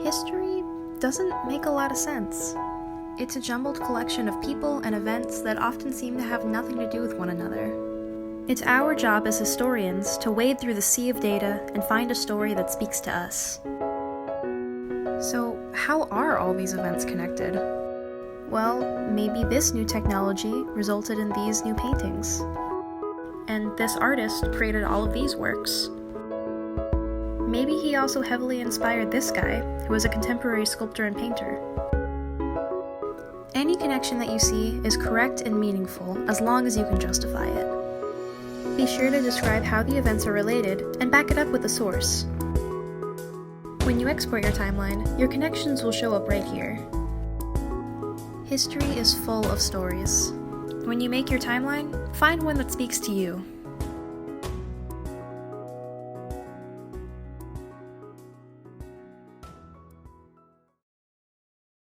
History doesn't make a lot of sense. It's a jumbled collection of people and events that often seem to have nothing to do with one another. It's our job as historians to wade through the sea of data and find a story that speaks to us. So, how are all these events connected? Well, maybe this new technology resulted in these new paintings. And this artist created all of these works. Maybe he also heavily inspired this guy, who was a contemporary sculptor and painter. Any connection that you see is correct and meaningful as long as you can justify it. Be sure to describe how the events are related and back it up with a source. When you export your timeline, your connections will show up right here. History is full of stories. When you make your timeline, find one that speaks to you.